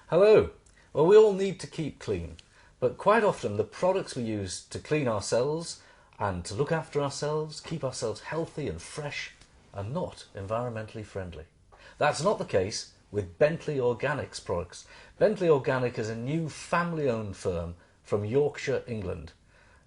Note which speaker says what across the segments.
Speaker 1: Hello. Well, we all need to keep clean, but quite often the products we use to clean ourselves and to look after ourselves, keep ourselves healthy and fresh, are not environmentally friendly. That's not the case with Bentley Organics products. Bentley Organic is a new family-owned firm from Yorkshire, England.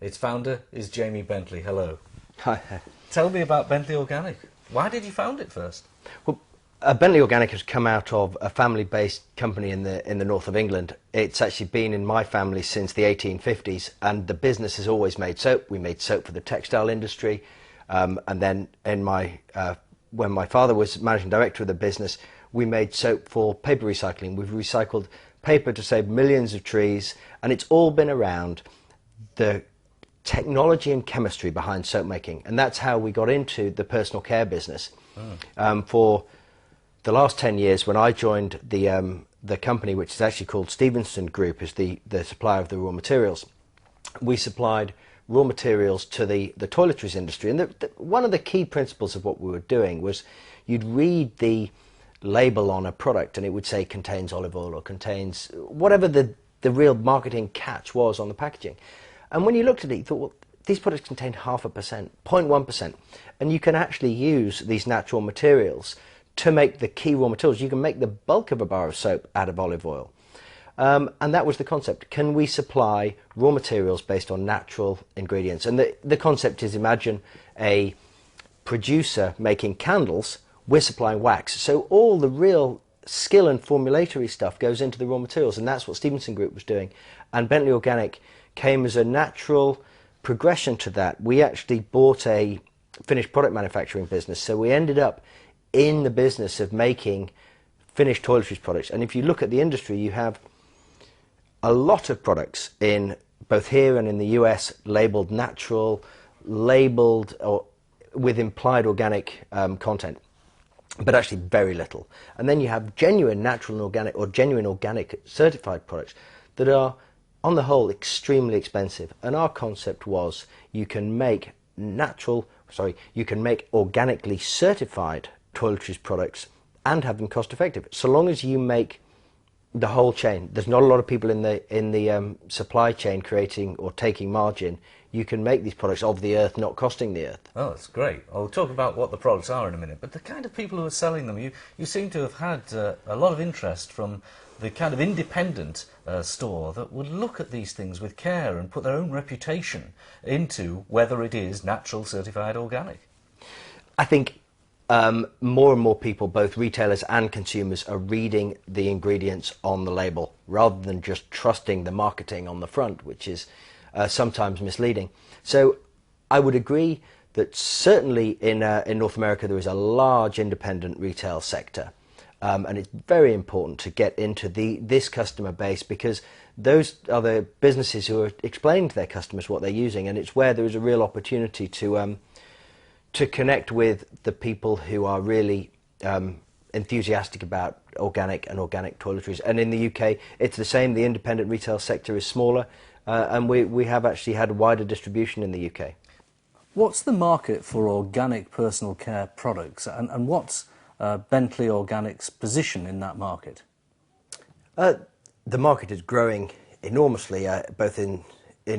Speaker 1: Its founder is Jamie Bentley. Hello.
Speaker 2: Hi.
Speaker 1: Tell me about Bentley Organic. Why did you found it first?
Speaker 2: Well, Bentley Organic has come out of a family-based company in the north of England. It's actually been in my family since the 1850s, and the business has always made soap. We made soap for the textile industry, and then when my father was managing director of the business, we made soap for paper recycling. We've recycled paper to save millions of trees, and it's all been around the technology and chemistry behind soap making, and that's how we got into the personal care business. For the last 10 years, when I joined the company, which is actually called Stevenson Group, is the supplier of the raw materials, we supplied raw materials to the toiletries industry. And one of the key principles of what we were doing was you'd read the label on a product and it would say contains olive oil or contains whatever the real marketing catch was on the packaging. And when you looked at it, you thought, well, these products contain 0.5%, 0.1%, and you can actually use these natural materials to make the key raw materials. You can make the bulk of a bar of soap out of olive oil. And that was the concept. Can we supply raw materials based on natural ingredients? And the concept is, imagine a producer making candles, we're supplying wax. So all the real skill and formulatory stuff goes into the raw materials, and that's what Stevenson Group was doing. And Bentley Organic came as a natural progression to that. We actually bought a finished product manufacturing business, so we ended up in the business of making finished toiletries products. And if you look at the industry, you have a lot of products in both here and in the US labeled natural, labeled or with implied organic content, but actually very little. And then you have genuine natural and organic, or genuine organic certified products that are on the whole extremely expensive. And our concept was you can make organically certified toiletries products and have them cost effective, so long as you make the whole chain. There's not a lot of people in the supply chain creating or taking margin. You can make these products of the earth, not costing the earth.
Speaker 1: Oh, that's great. I'll talk about what the products are in a minute, but the kind of people who are selling them, you seem to have had a lot of interest from the kind of independent store that would look at these things with care and put their own reputation into whether it is natural, certified, organic.
Speaker 2: I think more and more people, both retailers and consumers, are reading the ingredients on the label rather than just trusting the marketing on the front, which is sometimes misleading. So I would agree that certainly in North America there is a large independent retail sector, and it's very important to get into this customer base, because those are the businesses who are explaining to their customers what they're using, and it's where there is a real opportunity to connect with the people who are really enthusiastic about organic and organic toiletries. And in the UK, it's the same. The independent retail sector is smaller, and we have actually had wider distribution in the UK.
Speaker 1: What's the market for organic personal care products, and what's Bentley Organic's position in that market?
Speaker 2: The market is growing enormously, both in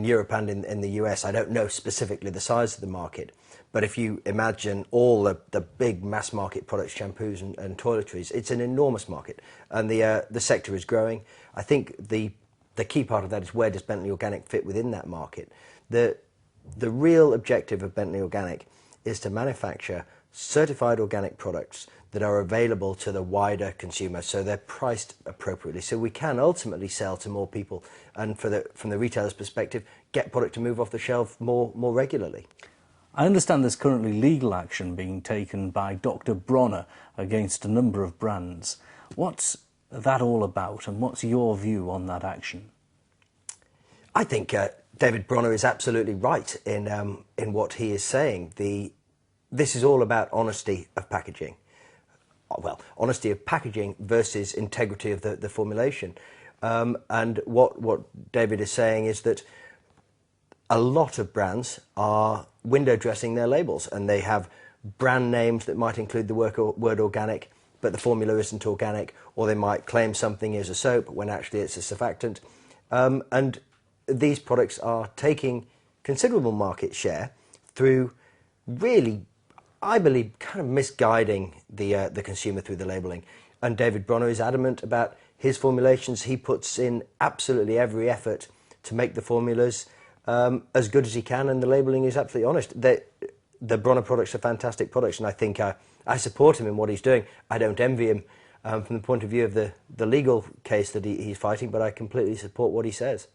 Speaker 2: Europe and in the US. I don't know specifically the size of the market, but if you imagine all the big mass market products, shampoos and toiletries, it's an enormous market, and the sector is growing. I think the key part of that is, where does Bentley Organic fit within that market? The real objective of Bentley Organic is to manufacture certified organic products that are available to the wider consumer, so they're priced appropriately, so we can ultimately sell to more people, and from the retailer's perspective, get product to move off the shelf more regularly.
Speaker 1: I understand there's currently legal action being taken by Dr. Bronner against a number of brands. What's that all about, and what's your view on that action?
Speaker 2: I think David Bronner is absolutely right in what he is saying. This is all about honesty of packaging. Well, honesty of packaging versus integrity of the formulation. And what David is saying is that a lot of brands are window dressing their labels, and they have brand names that might include the word organic, but the formula isn't organic, or they might claim something is a soap when actually it's a surfactant. And these products are taking considerable market share through really, I believe, kind of misguiding the consumer through the labelling. And David Bronner is adamant about his formulations. He puts in absolutely every effort to make the formulas as good as he can, and the labelling is absolutely honest. The Bronner products are fantastic products, and I think I support him in what he's doing. I don't envy him from the point of view of the legal case that he's fighting, but I completely support what he says.